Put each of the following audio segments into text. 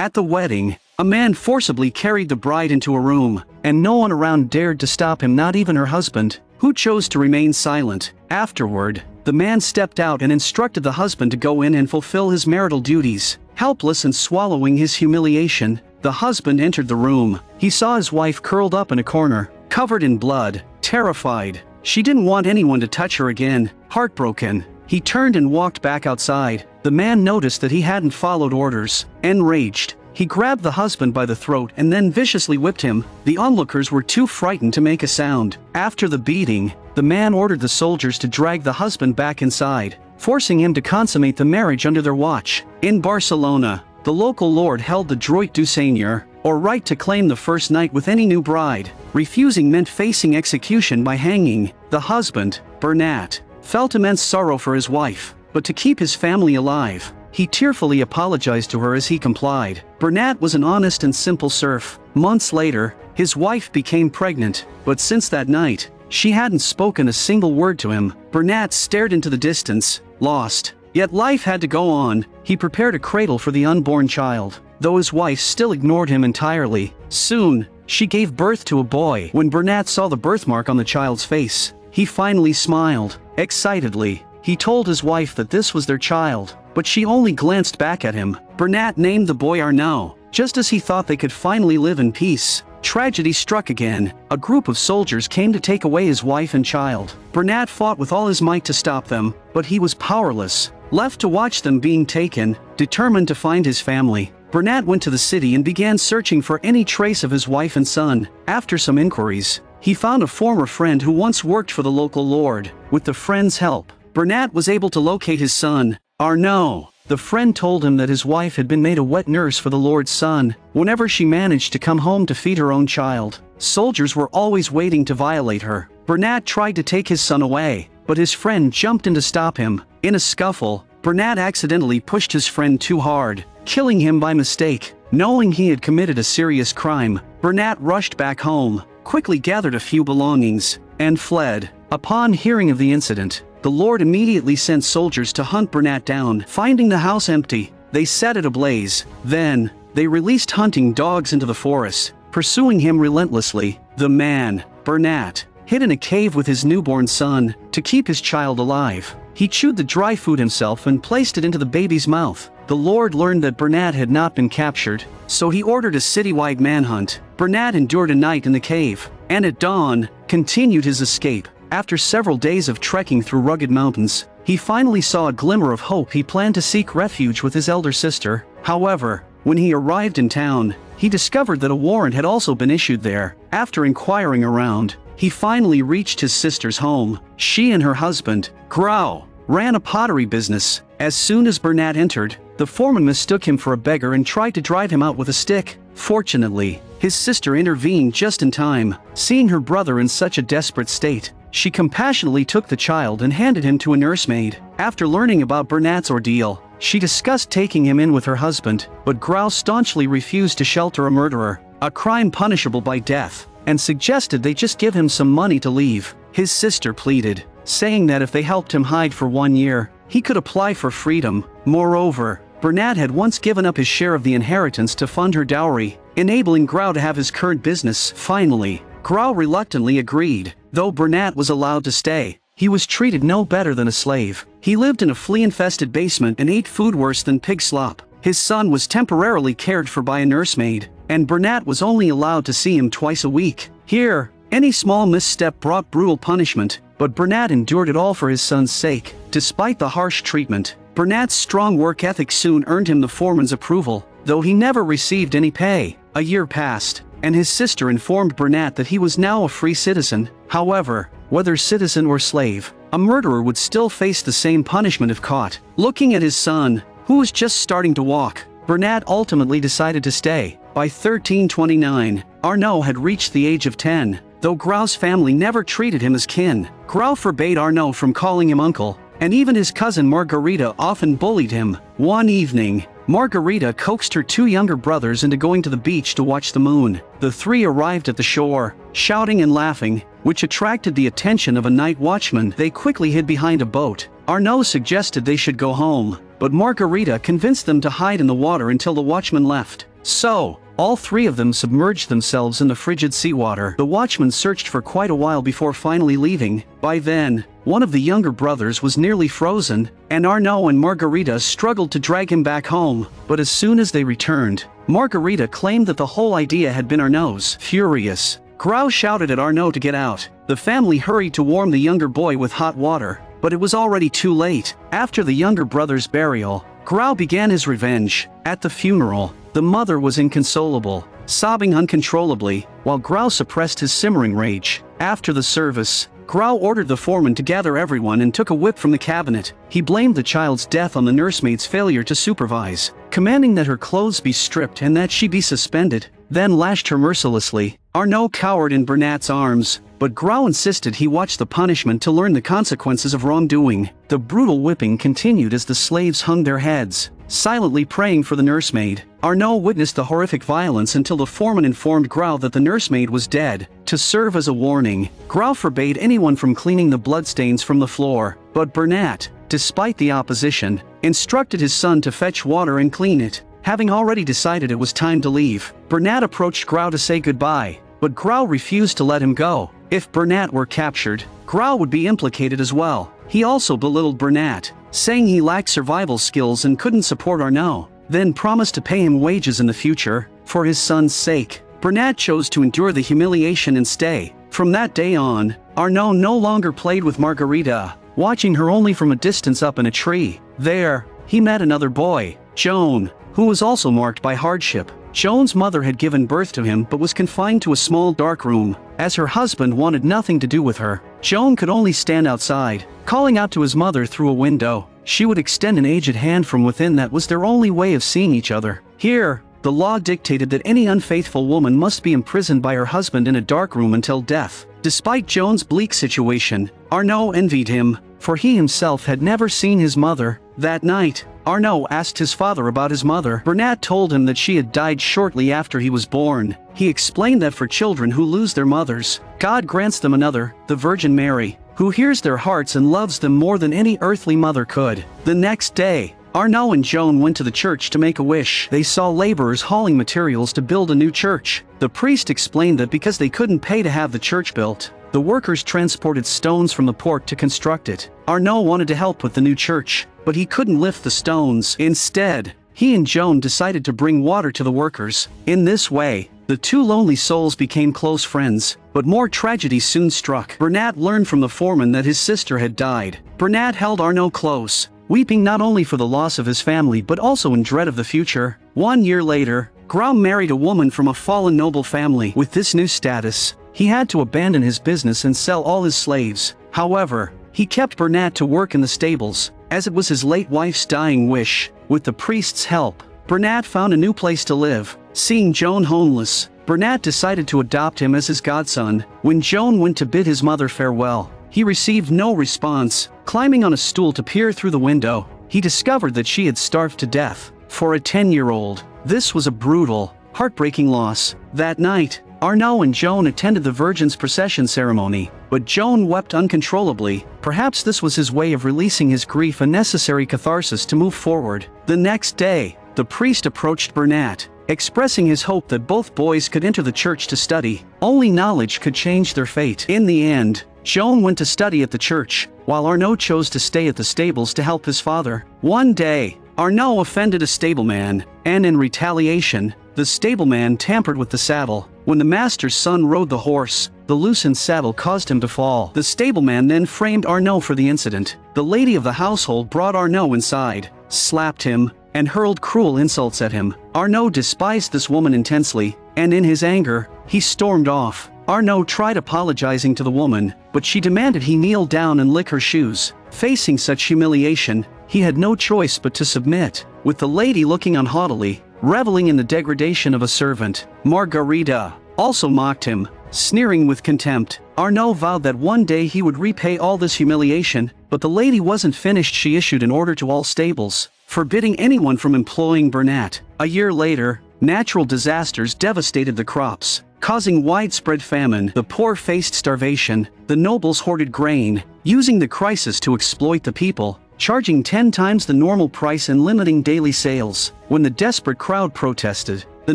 At the wedding, a man forcibly carried the bride into a room, and no one around dared to stop him, not even her husband, who chose to remain silent. Afterward, the man stepped out and instructed the husband to go in and fulfill his marital duties. Helpless and swallowing his humiliation, the husband entered the room. He saw his wife curled up in a corner, covered in blood. Terrified, she didn't want anyone to touch her again. Heartbroken, he turned and walked back outside. The man noticed that he hadn't followed orders. Enraged, he grabbed the husband by the throat and then viciously whipped him. The onlookers were too frightened to make a sound. After the beating, the man ordered the soldiers to drag the husband back inside, forcing him to consummate the marriage under their watch. In Barcelona, the local lord held the droit du seigneur, or right to claim the first night with any new bride. Refusing meant facing execution by hanging. The husband, Bernat, felt immense sorrow for his wife, but to keep his family alive, he tearfully apologized to her as he complied. Bernat was an honest and simple serf. Months later, his wife became pregnant, but since that night, she hadn't spoken a single word to him. Bernat stared into the distance, lost. Yet life had to go on. He prepared a cradle for the unborn child, though his wife still ignored him entirely. Soon, she gave birth to a boy. When Bernat saw the birthmark on the child's face, he finally smiled. Excitedly, he told his wife that this was their child, but she only glanced back at him. Bernat named the boy Arnaud, just as he thought they could finally live in peace. Tragedy struck again. A group of soldiers came to take away his wife and child. Bernat fought with all his might to stop them, but he was powerless. Left to watch them being taken, determined to find his family, Bernat went to the city and began searching for any trace of his wife and son. After some inquiries, he found a former friend who once worked for the local lord. With the friend's help, Bernat was able to locate his son, Arnaud. The friend told him that his wife had been made a wet nurse for the lord's son whenever she managed to come home to feed her own child. Soldiers were always waiting to violate her. Bernat tried to take his son away, but his friend jumped in to stop him. In a scuffle, Bernat accidentally pushed his friend too hard, killing him by mistake. Knowing he had committed a serious crime, Bernat rushed back home, quickly gathered a few belongings, and fled. Upon hearing of the incident, the lord immediately sent soldiers to hunt Bernat down. Finding the house empty, they set it ablaze. Then, they released hunting dogs into the forest, pursuing him relentlessly. The man, Bernat, hid in a cave with his newborn son to keep his child alive. He chewed the dry food himself and placed it into the baby's mouth. The lord learned that Bernat had not been captured, so he ordered a citywide manhunt. Bernat endured a night in the cave, and at dawn, continued his escape. After several days of trekking through rugged mountains, he finally saw a glimmer of hope. He planned to seek refuge with his elder sister. However, when he arrived in town, he discovered that a warrant had also been issued there. After inquiring around, he finally reached his sister's home. She and her husband, Grau, ran a pottery business. As soon as Bernat entered, the foreman mistook him for a beggar and tried to drive him out with a stick. Fortunately, his sister intervened just in time. Seeing her brother in such a desperate state, she compassionately took the child and handed him to a nursemaid. After learning about Bernat's ordeal, she discussed taking him in with her husband, but Grau staunchly refused to shelter a murderer, a crime punishable by death, and suggested they just give him some money to leave. His sister pleaded, saying that if they helped him hide for 1 year, he could apply for freedom. Moreover, Bernat had once given up his share of the inheritance to fund her dowry, enabling Grau to have his current business. Finally, Grau reluctantly agreed. Though Bernat was allowed to stay, he was treated no better than a slave. He lived in a flea-infested basement and ate food worse than pig slop. His son was temporarily cared for by a nursemaid, and Bernat was only allowed to see him twice a week. Here, any small misstep brought brutal punishment, but Bernat endured it all for his son's sake. Despite the harsh treatment, Bernat's strong work ethic soon earned him the foreman's approval, though he never received any pay. A year passed, and his sister informed Bernat that he was now a free citizen. However, whether citizen or slave, a murderer would still face the same punishment if caught. Looking at his son, who was just starting to walk, Bernat ultimately decided to stay. By 1329, Arnaud had reached the age of 10, though Grau's family never treated him as kin. Grau forbade Arnaud from calling him uncle, and even his cousin Margarita often bullied him. One evening, Margarita coaxed her 2 younger brothers into going to the beach to watch the moon. The 3 arrived at the shore, shouting and laughing, which attracted the attention of a night watchman. They quickly hid behind a boat. Arnaud suggested they should go home, but Margarita convinced them to hide in the water until the watchman left. So, all three of them submerged themselves in the frigid seawater. The watchman searched for quite a while before finally leaving. By then, one of the younger brothers was nearly frozen, and Arnaud and Margarita struggled to drag him back home. But as soon as they returned, Margarita claimed that the whole idea had been Arnaud's. Furious, Grau shouted at Arnaud to get out. The family hurried to warm the younger boy with hot water, but it was already too late. After the younger brother's burial, Grau began his revenge. At the funeral, the mother was inconsolable, sobbing uncontrollably, while Grau suppressed his simmering rage. After the service, Grau ordered the foreman to gather everyone and took a whip from the cabinet. He blamed the child's death on the nursemaid's failure to supervise, commanding that her clothes be stripped and that she be suspended, then lashed her mercilessly. Arnaud cowered in Bernat's arms, but Grau insisted he watch the punishment to learn the consequences of wrongdoing. The brutal whipping continued as the slaves hung their heads, silently praying for the nursemaid. Arnaud witnessed the horrific violence until the foreman informed Grau that the nursemaid was dead. To serve as a warning, Grau forbade anyone from cleaning the bloodstains from the floor, but Bernat, despite the opposition, instructed his son to fetch water and clean it. Having already decided it was time to leave, Bernat approached Grau to say goodbye, but Grau refused to let him go. If Bernat were captured, Grau would be implicated as well. He also belittled Bernat, saying he lacked survival skills and couldn't support Arnaud, then promised to pay him wages in the future. For his son's sake, Bernat chose to endure the humiliation and stay. From that day on, Arnaud no longer played with Margarita, watching her only from a distance up in a tree. There, he met another boy, Joan, who was also marked by hardship. Joan's mother had given birth to him but was confined to a small dark room, as her husband wanted nothing to do with her. Joan could only stand outside, calling out to his mother through a window. She would extend an aged hand from within. That was their only way of seeing each other. Here, the law dictated that any unfaithful woman must be imprisoned by her husband in a dark room until death. Despite Joan's bleak situation, Arnaud envied him, for he himself had never seen his mother. That night, Arnaud asked his father about his mother. Bernat told him that she had died shortly after he was born. He explained that for children who lose their mothers, God grants them another, the Virgin Mary, who hears their hearts and loves them more than any earthly mother could. The next day, Arnaud and Joan went to the church to make a wish. They saw laborers hauling materials to build a new church. The priest explained that because they couldn't pay to have the church built, the workers transported stones from the port to construct it. Arnaud wanted to help with the new church, but he couldn't lift the stones. Instead, he and Joan decided to bring water to the workers. In this way, the two lonely souls became close friends. But more tragedy soon struck. Bernat learned from the foreman that his sister had died. Bernat held Arnaud close, weeping not only for the loss of his family but also in dread of the future. 1 year later, Grau married a woman from a fallen noble family. With this new status, he had to abandon his business and sell all his slaves. However, he kept Bernat to work in the stables, as it was his late wife's dying wish. With the priest's help, Bernat found a new place to live. Seeing Joan homeless, Bernat decided to adopt him as his godson. When Joan went to bid his mother farewell, he received no response. Climbing on a stool to peer through the window, he discovered that she had starved to death. For a 10-year-old, this was a brutal, heartbreaking loss. That night, Arnaud and Joan attended the Virgin's procession ceremony, but Joan wept uncontrollably. Perhaps this was his way of releasing his grief, a necessary catharsis to move forward. The next day, the priest approached Bernat, expressing his hope that both boys could enter the church to study. Only knowledge could change their fate. In the end, Joan went to study at the church, while Arnaud chose to stay at the stables to help his father. One day, Arnaud offended a stableman, and in retaliation, the stableman tampered with the saddle. When the master's son rode the horse, the loosened saddle caused him to fall. The stableman then framed Arnaud for the incident. The lady of the household brought Arnaud inside, slapped him, and hurled cruel insults at him. Arnaud despised this woman intensely, and in his anger, he stormed off. Arnaud tried apologizing to the woman, but she demanded he kneel down and lick her shoes. Facing such humiliation, he had no choice but to submit, with the lady looking on haughtily, reveling in the degradation of a servant. Margarita also mocked him, sneering with contempt. Arnaud vowed that one day he would repay all this humiliation, but the lady wasn't finished. She issued an order to all stables, forbidding anyone from employing Bernat. A year later, natural disasters devastated the crops, causing widespread famine. The poor faced starvation. The nobles hoarded grain, using the crisis to exploit the people, charging 10 times the normal price and limiting daily sales. When the desperate crowd protested, The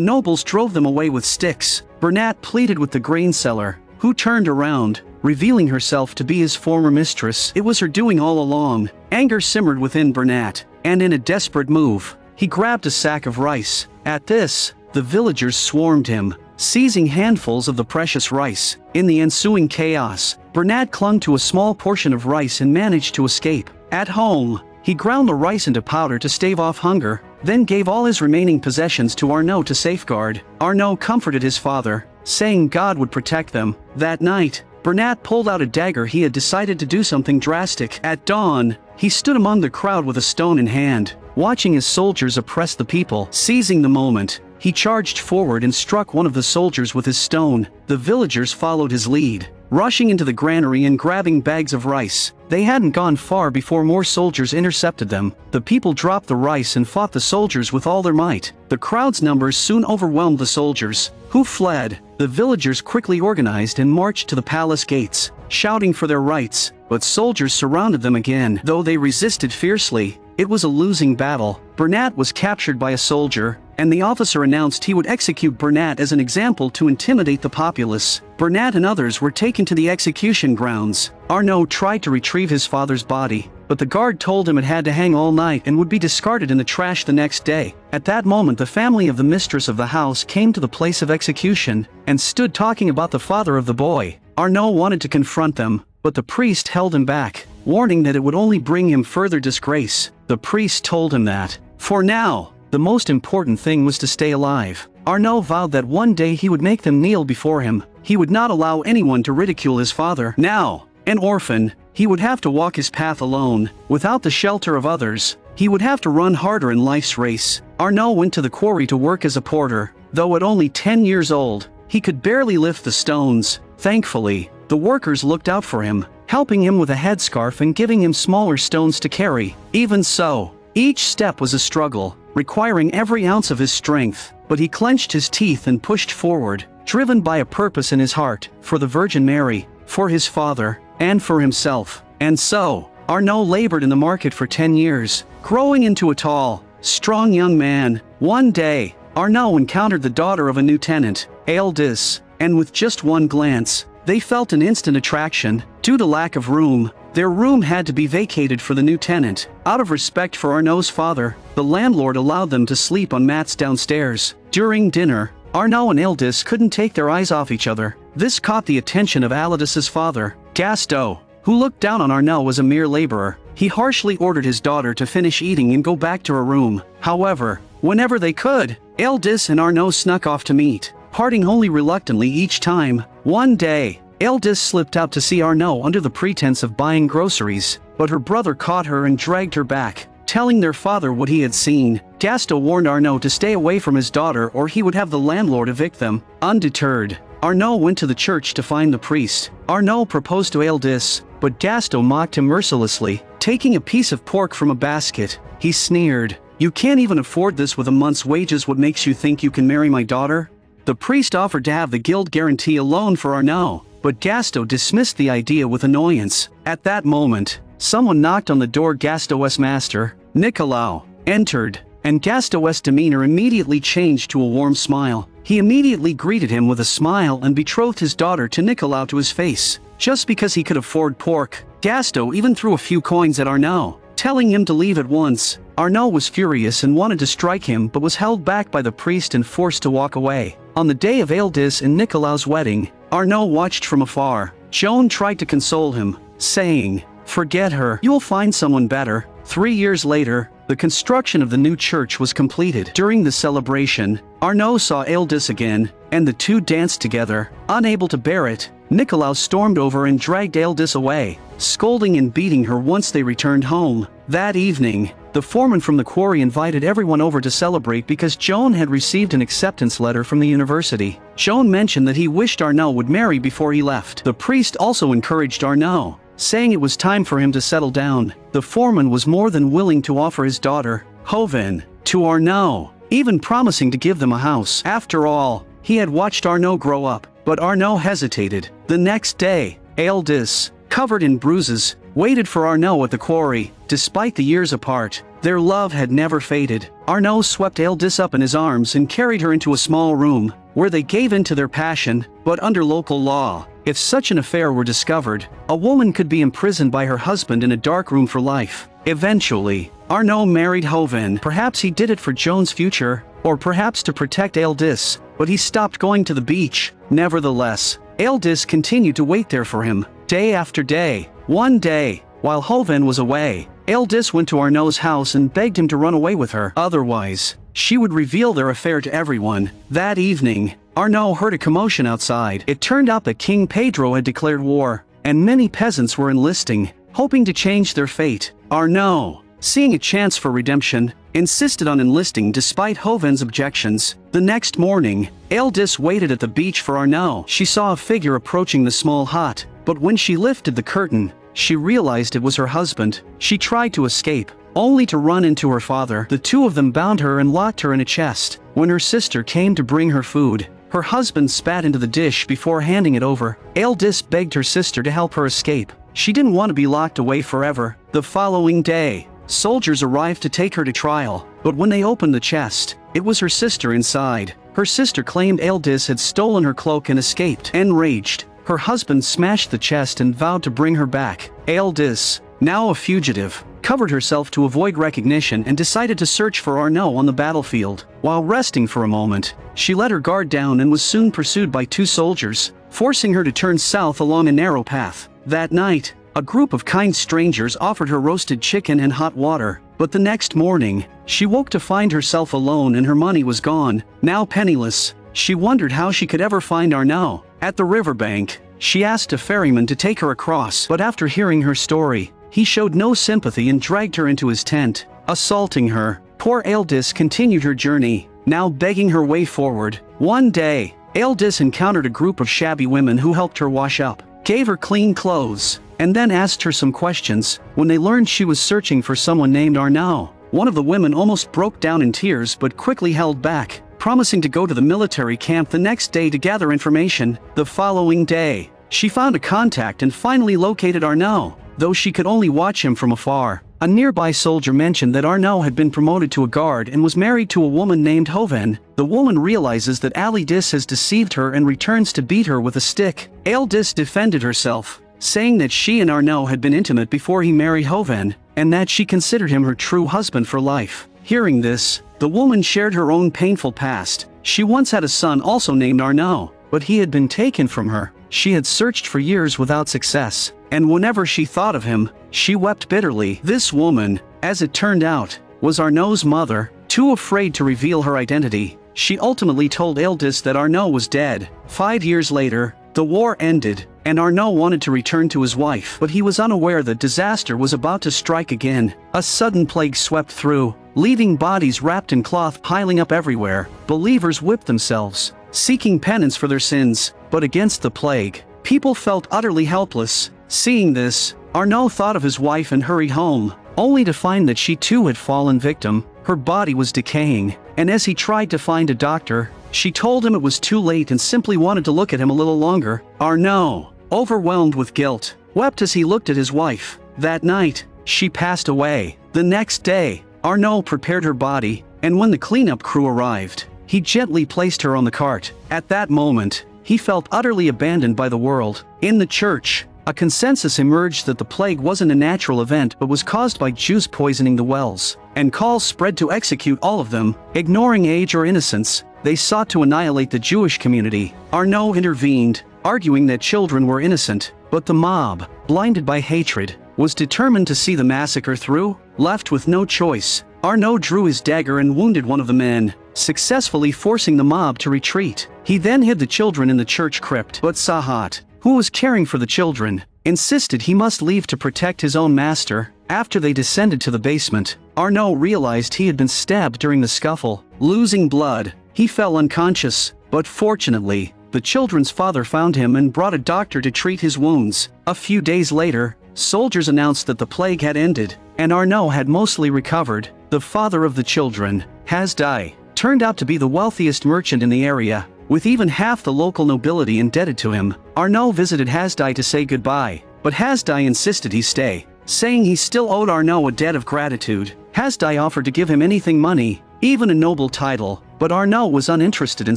nobles drove them away with sticks. Bernat pleaded with the grain seller, who turned around, revealing herself to be his former mistress. It was her doing all along. Anger simmered within Bernat, and in a desperate move, he grabbed a sack of rice. At this, the villagers swarmed him, seizing handfuls of the precious rice. In the ensuing chaos, Bernat clung to a small portion of rice and managed to escape. At home, he ground the rice into powder to stave off hunger, then gave all his remaining possessions to Arnaud to safeguard. Arnaud comforted his father, saying God would protect them. That night, Bernat pulled out a dagger. He had decided to do something drastic. At dawn, he stood among the crowd with a stone in hand, watching his soldiers oppress the people. Seizing the moment, he charged forward and struck one of the soldiers with his stone. The villagers followed his lead, rushing into the granary and grabbing bags of rice. They hadn't gone far before more soldiers intercepted them. The people dropped the rice and fought the soldiers with all their might. The crowd's numbers soon overwhelmed the soldiers, who fled. The villagers quickly organized and marched to the palace gates, shouting for their rights, but soldiers surrounded them again. Though they resisted fiercely, it was a losing battle. Bernat was captured by a soldier, and the officer announced he would execute Bernat as an example to intimidate the populace. Bernat and others were taken to the execution grounds. Arnaud tried to retrieve his father's body, but the guard told him it had to hang all night and would be discarded in the trash the next day. At that moment, the family of the mistress of the house came to the place of execution and stood talking about the father of the boy. Arnaud wanted to confront them, but the priest held him back, warning that it would only bring him further disgrace. The priest told him that, for now, the most important thing was to stay alive. Arnaud vowed that one day he would make them kneel before him. He would not allow anyone to ridicule his father. Now, an orphan, he would have to walk his path alone, without the shelter of others. He would have to run harder in life's race. Arnaud went to the quarry to work as a porter. Though at only 10 years old, he could barely lift the stones. Thankfully, the workers looked out for him, helping him with a headscarf and giving him smaller stones to carry. Even so, each step was a struggle, requiring every ounce of his strength, but he clenched his teeth and pushed forward, driven by a purpose in his heart, for the Virgin Mary, for his father, and for himself. And so, Arnaud labored in the market for 10 years, growing into a tall, strong young man. One day, Arnaud encountered the daughter of a new tenant, Aldis, and with just one glance, they felt an instant attraction. Due to lack of room, their room had to be vacated for the new tenant. Out of respect for Arnaud's father, the landlord allowed them to sleep on mats downstairs. During dinner, Arnaud and Aldis couldn't take their eyes off each other. This caught the attention of Aldis's father, Gaston, who looked down on Arnaud as a mere laborer. He harshly ordered his daughter to finish eating and go back to her room. However, whenever they could, Aldis and Arnaud snuck off to meet, parting only reluctantly each time. One day, Aldis slipped out to see Arnaud under the pretense of buying groceries, but her brother caught her and dragged her back, telling their father what he had seen. Gaston warned Arnaud to stay away from his daughter or he would have the landlord evict them. Undeterred, Arnaud went to the church to find the priest. Arnaud proposed to Aldis, but Gaston mocked him mercilessly. Taking a piece of pork from a basket, he sneered, "You can't even afford this with a month's wages. What makes you think you can marry my daughter?" The priest offered to have the guild guarantee a loan for Arnaud, but Gaston dismissed the idea with annoyance. At that moment, someone knocked on the door. Gaston's master, Nicolas, entered, and Gaston's demeanor immediately changed to a warm smile. He immediately greeted him with a smile and betrothed his daughter to Nicolas to his face. Just because he could afford pork, Gaston even threw a few coins at Arnaud, telling him to leave at once. Arnaud was furious and wanted to strike him but was held back by the priest and forced to walk away. On the day of Aldis and Nicolas' wedding, Arnaud watched from afar. Joan tried to console him, saying, "Forget her, you'll find someone better." 3 years later, the construction of the new church was completed. During the celebration, Arnaud saw Aldis again, and the two danced together. Unable to bear it, Nicolas stormed over and dragged Aldis away, scolding and beating her once they returned home. That evening, the foreman from the quarry invited everyone over to celebrate because Joan had received an acceptance letter from the university. Joan mentioned that he wished Arnaud would marry before he left. The priest also encouraged Arnaud, saying it was time for him to settle down. The foreman was more than willing to offer his daughter, Hoven, to Arnaud, even promising to give them a house. After all, he had watched Arnaud grow up, but Arnaud hesitated. The next day, Aldis, covered in bruises, waited for Arnaud at the quarry. Despite the years apart, their love had never faded. Arnaud swept Eldis up in his arms and carried her into a small room, where they gave in to their passion. But under local law, if such an affair were discovered, a woman could be imprisoned by her husband in a dark room for life. Eventually, Arnaud married Hoven. Perhaps he did it for Joan's future, or perhaps to protect Eldis, but he stopped going to the beach. Nevertheless, Eldis continued to wait there for him, day after day. One day, while Hoven was away, Eldis went to Arnaud's house and begged him to run away with her. Otherwise, she would reveal their affair to everyone. That evening, Arnaud heard a commotion outside. It turned out that King Pedro had declared war, and many peasants were enlisting, hoping to change their fate. Arnaud, seeing a chance for redemption, insisted on enlisting despite Hoven's objections. The next morning, Eldis waited at the beach for Arnaud. She saw a figure approaching the small hut, but when she lifted the curtain, she realized it was her husband. She tried to escape, only to run into her father. The two of them bound her and locked her in a chest. When her sister came to bring her food, her husband spat into the dish before handing it over. Eldis begged her sister to help her escape. She didn't want to be locked away forever. The following day, soldiers arrived to take her to trial, but when they opened the chest, it was her sister inside. Her sister claimed Eldis had stolen her cloak and escaped. Enraged, her husband smashed the chest and vowed to bring her back. Eldis, now a fugitive, covered herself to avoid recognition and decided to search for Arnaud on the battlefield. While resting for a moment, she let her guard down and was soon pursued by two soldiers, forcing her to turn south along a narrow path. That night, a group of kind strangers offered her roasted chicken and hot water, but the next morning, she woke to find herself alone and her money was gone. Now penniless, she wondered how she could ever find Arnaud. At the riverbank, she asked a ferryman to take her across, but after hearing her story, he showed no sympathy and dragged her into his tent, assaulting her. Poor Eldis continued her journey, now begging her way forward. One day, Eldis encountered a group of shabby women who helped her wash up, gave her clean clothes, and then asked her some questions. When they learned she was searching for someone named Arnaud, one of the women almost broke down in tears but quickly held back, promising to go to the military camp the next day to gather information. The following day, she found a contact and finally located Arnaud, though she could only watch him from afar. A nearby soldier mentioned that Arnaud had been promoted to a guard and was married to a woman named Hoven. The woman realizes that Eldis has deceived her and returns to beat her with a stick. Eldis defended herself, saying that she and Arnaud had been intimate before he married Hoven, and that she considered him her true husband for life. Hearing this, the woman shared her own painful past. She once had a son also named Arnaud, but he had been taken from her. She had searched for years without success, and whenever she thought of him, she wept bitterly. This woman, as it turned out, was Arnaud's mother. Too afraid to reveal her identity, she ultimately told Eldis that Arnaud was dead. 5 years later, the war ended, and Arnaud wanted to return to his wife, but he was unaware that disaster was about to strike again. A sudden plague swept through, leaving bodies wrapped in cloth piling up everywhere. Believers whipped themselves, seeking penance for their sins, but against the plague, people felt utterly helpless. Seeing this, Arnaud thought of his wife and hurried home, only to find that she too had fallen victim. Her body was decaying, and as he tried to find a doctor, she told him it was too late and simply wanted to look at him a little longer. Arnaud, overwhelmed with guilt, wept as he looked at his wife. That night, she passed away. The next day, Arnaud prepared her body, and when the cleanup crew arrived, he gently placed her on the cart. At that moment, he felt utterly abandoned by the world. In the church, a consensus emerged that the plague wasn't a natural event but was caused by Jews poisoning the wells, and calls spread to execute all of them. Ignoring age or innocence, they sought to annihilate the Jewish community. Arnaud intervened, arguing that children were innocent, but the mob, blinded by hatred, was determined to see the massacre through. Left with no choice, Arnaud drew his dagger and wounded one of the men, successfully forcing the mob to retreat. He then hid the children in the church crypt, but Sahat, who was caring for the children, insisted he must leave to protect his own master. After they descended to the basement, Arnaud realized he had been stabbed during the scuffle. Losing blood, he fell unconscious, but fortunately, the children's father found him and brought a doctor to treat his wounds. A few days later, soldiers announced that the plague had ended, and Arnaud had mostly recovered. The father of the children, Hasdai, turned out to be the wealthiest merchant in the area, with even half the local nobility indebted to him. Arnaud visited Hasdai to say goodbye, but Hasdai insisted he stay, saying he still owed Arnaud a debt of gratitude. Hasdai offered to give him anything money, even a noble title, but Arnaud was uninterested in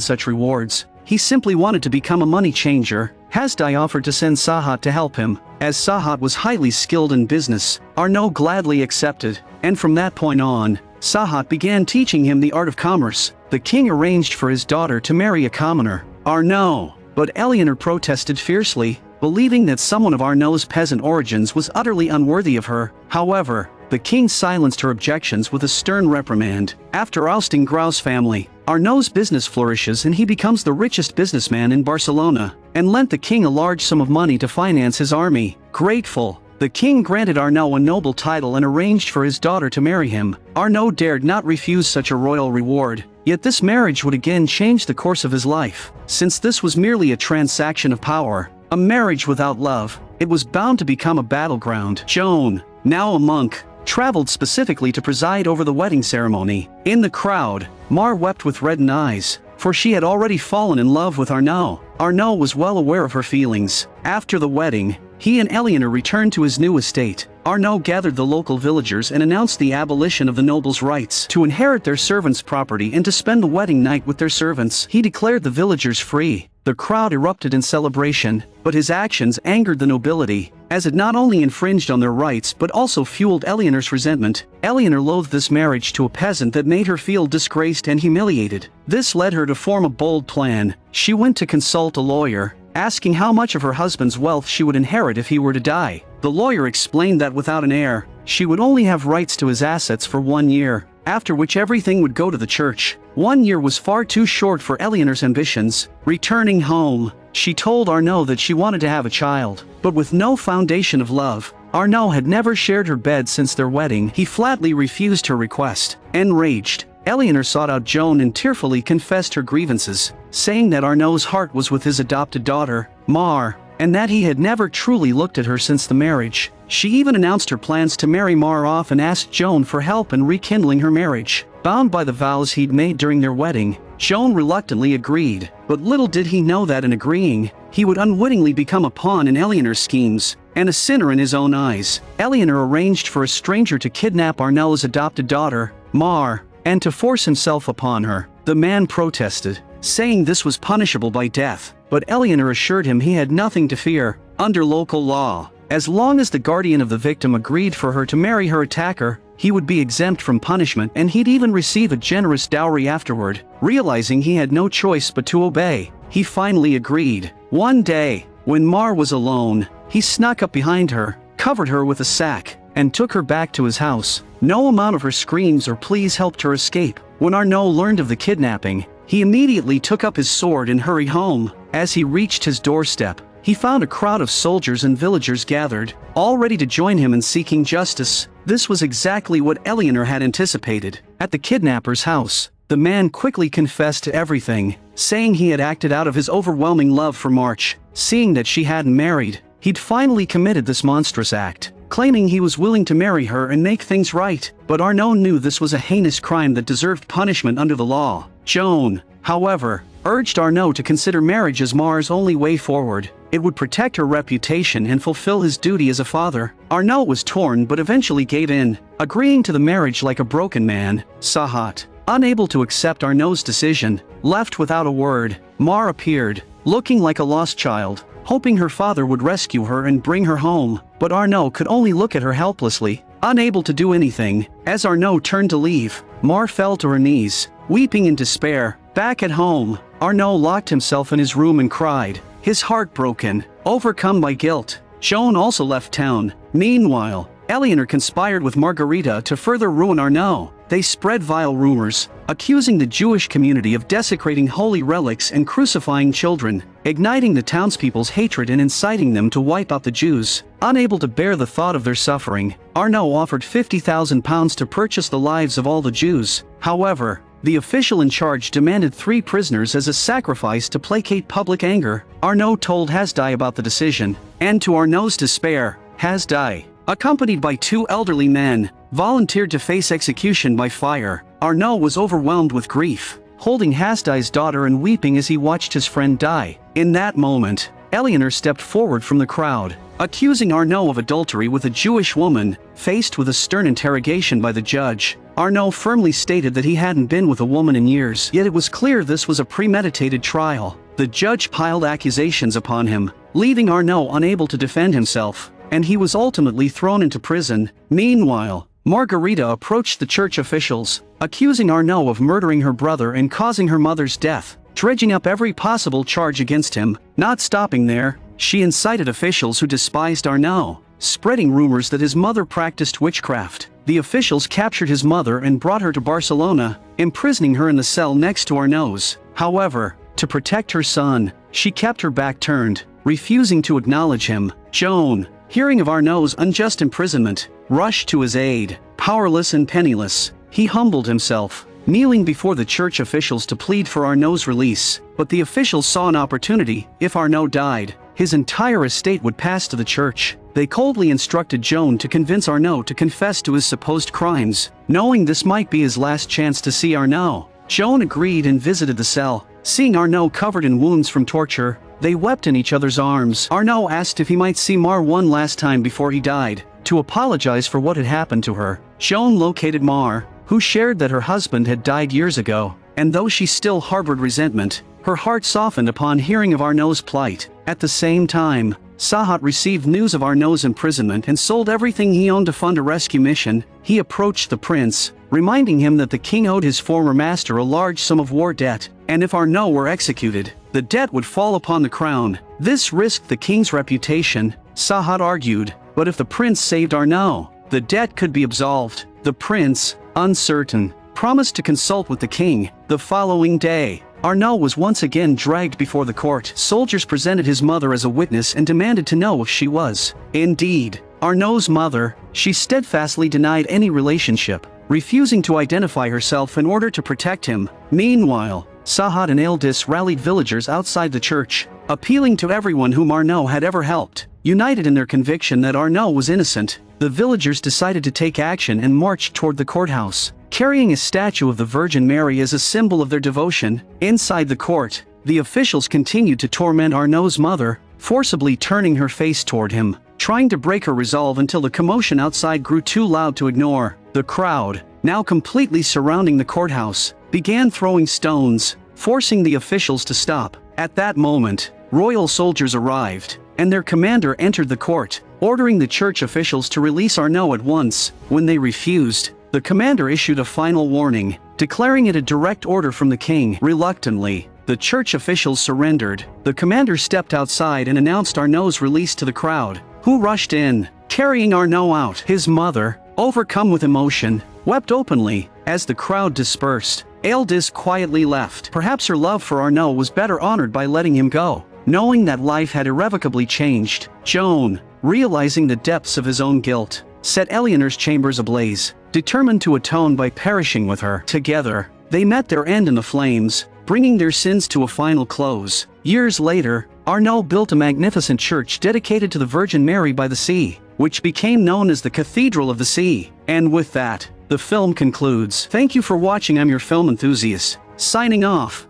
such rewards. He simply wanted to become a money changer. Hasdai offered to send Sahat to help him. As Sahat was highly skilled in business, Arnaud gladly accepted, and from that point on, Sahat began teaching him the art of commerce. The king arranged for his daughter to marry a commoner, Arnaud, but Eleanor protested fiercely, believing that someone of Arnaud's peasant origins was utterly unworthy of her. However, the king silenced her objections with a stern reprimand. After ousting Grau's family, Arnaud's business flourishes and he becomes the richest businessman in Barcelona, and lent the king a large sum of money to finance his army. Grateful, the king granted Arnaud a noble title and arranged for his daughter to marry him. Arnaud dared not refuse such a royal reward, yet this marriage would again change the course of his life. Since this was merely a transaction of power, a marriage without love, it was bound to become a battleground. Joan, now a monk, traveled specifically to preside over the wedding ceremony. In the crowd, Mar wept with reddened eyes, for she had already fallen in love with Arnaud. Arnaud was well aware of her feelings. After the wedding, he and Eleanor returned to his new estate. Arnaud gathered the local villagers and announced the abolition of the nobles' rights to inherit their servants' property and to spend the wedding night with their servants. He declared the villagers free. The crowd erupted in celebration, but his actions angered the nobility, as it not only infringed on their rights but also fueled Eleanor's resentment. Eleanor loathed this marriage to a peasant that made her feel disgraced and humiliated. This led her to form a bold plan. She went to consult a lawyer, asking how much of her husband's wealth she would inherit if he were to die. The lawyer explained that without an heir, she would only have rights to his assets for 1 year, after which everything would go to the church. 1 year was far too short for Eleanor's ambitions. Returning home, she told Arnaud that she wanted to have a child, but with no foundation of love. Arnaud had never shared her bed since their wedding. He flatly refused her request. Enraged, Eleanor sought out Joan and tearfully confessed her grievances, saying that Arnaud's heart was with his adopted daughter, Mar, and that he had never truly looked at her since the marriage. She even announced her plans to marry Mar off and asked Joan for help in rekindling her marriage. Bound by the vows he'd made during their wedding, Joan reluctantly agreed, but little did he know that in agreeing, he would unwittingly become a pawn in Eleanor's schemes, and a sinner in his own eyes. Eleanor arranged for a stranger to kidnap Arnaud's adopted daughter, Mar, and to force himself upon her. The man protested, saying this was punishable by death, but Eleanor assured him he had nothing to fear. Under local law, as long as the guardian of the victim agreed for her to marry her attacker, he would be exempt from punishment and he'd even receive a generous dowry afterward. Realizing he had no choice but to obey, he finally agreed. One day, when Mar was alone, he snuck up behind her, covered her with a sack, and took her back to his house. No amount of her screams or pleas helped her escape. When Arnaud learned of the kidnapping, he immediately took up his sword and hurried home. As he reached his doorstep, he found a crowd of soldiers and villagers gathered, all ready to join him in seeking justice. This was exactly what Eleanor had anticipated. At the kidnapper's house, the man quickly confessed to everything, saying he had acted out of his overwhelming love for March. Seeing that she hadn't married, he'd finally committed this monstrous act, claiming he was willing to marry her and make things right. But Arnaud knew this was a heinous crime that deserved punishment under the law. Joan, however, urged Arnaud to consider marriage as Mar's only way forward. It would protect her reputation and fulfill his duty as a father. Arnaud was torn but eventually gave in, agreeing to the marriage like a broken man. Sahat, unable to accept Arnaud's decision, left without a word. Mar appeared, looking like a lost child, hoping her father would rescue her and bring her home. But Arnaud could only look at her helplessly, unable to do anything. As Arnaud turned to leave, Mar fell to her knees, weeping in despair. Back at home, Arnaud locked himself in his room and cried, his heart broken, overcome by guilt. Joan also left town. Meanwhile, Eleanor conspired with Margarita to further ruin Arnaud. They spread vile rumors, accusing the Jewish community of desecrating holy relics and crucifying children, igniting the townspeople's hatred and inciting them to wipe out the Jews. Unable to bear the thought of their suffering, Arnaud offered £50,000 to purchase the lives of all the Jews. However, the official in charge demanded 3 prisoners as a sacrifice to placate public anger. Arnaud told Hasdai about the decision, and to Arnaud's despair, Hasdai, accompanied by 2 elderly men, volunteered to face execution by fire. Arnaud was overwhelmed with grief, holding Hasdai's daughter and weeping as he watched his friend die. In that moment, Eleanor stepped forward from the crowd, accusing Arnaud of adultery with a Jewish woman. Faced with a stern interrogation by the judge, Arnaud firmly stated that he hadn't been with a woman in years, yet it was clear this was a premeditated trial. The judge piled accusations upon him, leaving Arnaud unable to defend himself, and he was ultimately thrown into prison. Meanwhile, Margarita approached the church officials, accusing Arnaud of murdering her brother and causing her mother's death, dredging up every possible charge against him. Not stopping there, she incited officials who despised Arnaud, spreading rumors that his mother practiced witchcraft. The officials captured his mother and brought her to Barcelona, imprisoning her in the cell next to Arnaud's. However, to protect her son, she kept her back turned, refusing to acknowledge him. Joan, hearing of Arnaud's unjust imprisonment, rushed to his aid. Powerless and penniless, he humbled himself, kneeling before the church officials to plead for Arnaud's release. But the officials saw an opportunity. If Arnaud died, his entire estate would pass to the church. They coldly instructed Joan to convince Arnaud to confess to his supposed crimes. Knowing this might be his last chance to see Arnaud, Joan agreed and visited the cell. Seeing Arnaud covered in wounds from torture, they wept in each other's arms. Arnaud asked if he might see Mar one last time before he died, to apologize for what had happened to her. Joan located Mar, who shared that her husband had died years ago, and though she still harbored resentment, her heart softened upon hearing of Arnaud's plight. At the same time, Sahat received news of Arnaud's imprisonment and sold everything he owned to fund a rescue mission. He approached the prince, reminding him that the king owed his former master a large sum of war debt, and if Arnaud were executed, the debt would fall upon the crown. This risked the king's reputation, Sahat argued, but if the prince saved Arnaud, the debt could be absolved. The prince, uncertain, promised to consult with the king. The following day, Arnaud was once again dragged before the court. Soldiers presented his mother as a witness and demanded to know if she was indeed Arnaud's mother. She steadfastly denied any relationship, refusing to identify herself in order to protect him. Meanwhile, Sahat and Eldis rallied villagers outside the church, appealing to everyone whom Arnaud had ever helped. United in their conviction that Arnaud was innocent, the villagers decided to take action and marched toward the courthouse, carrying a statue of the Virgin Mary as a symbol of their devotion. Inside the court, the officials continued to torment Arnaud's mother, forcibly turning her face toward him, trying to break her resolve until the commotion outside grew too loud to ignore. The crowd, now completely surrounding the courthouse, began throwing stones, forcing the officials to stop. At that moment, royal soldiers arrived, and their commander entered the court, ordering the church officials to release Arnaud at once. When they refused, the commander issued a final warning, declaring it a direct order from the king. Reluctantly, the church officials surrendered. The commander stepped outside and announced Arnaud's release to the crowd, who rushed in, carrying Arnaud out. His mother, overcome with emotion, wept openly. As the crowd dispersed, Eldis quietly left. Perhaps her love for Arnaud was better honored by letting him go. Knowing that life had irrevocably changed, Joan, realizing the depths of his own guilt, set Eleanor's chambers ablaze, determined to atone by perishing with her. Together, they met their end in the flames, bringing their sins to a final close. Years later, Arnaud built a magnificent church dedicated to the Virgin Mary by the sea, which became known as the Cathedral of the Sea. And with that, the film concludes. Thank you for watching. I'm your film enthusiast, signing off.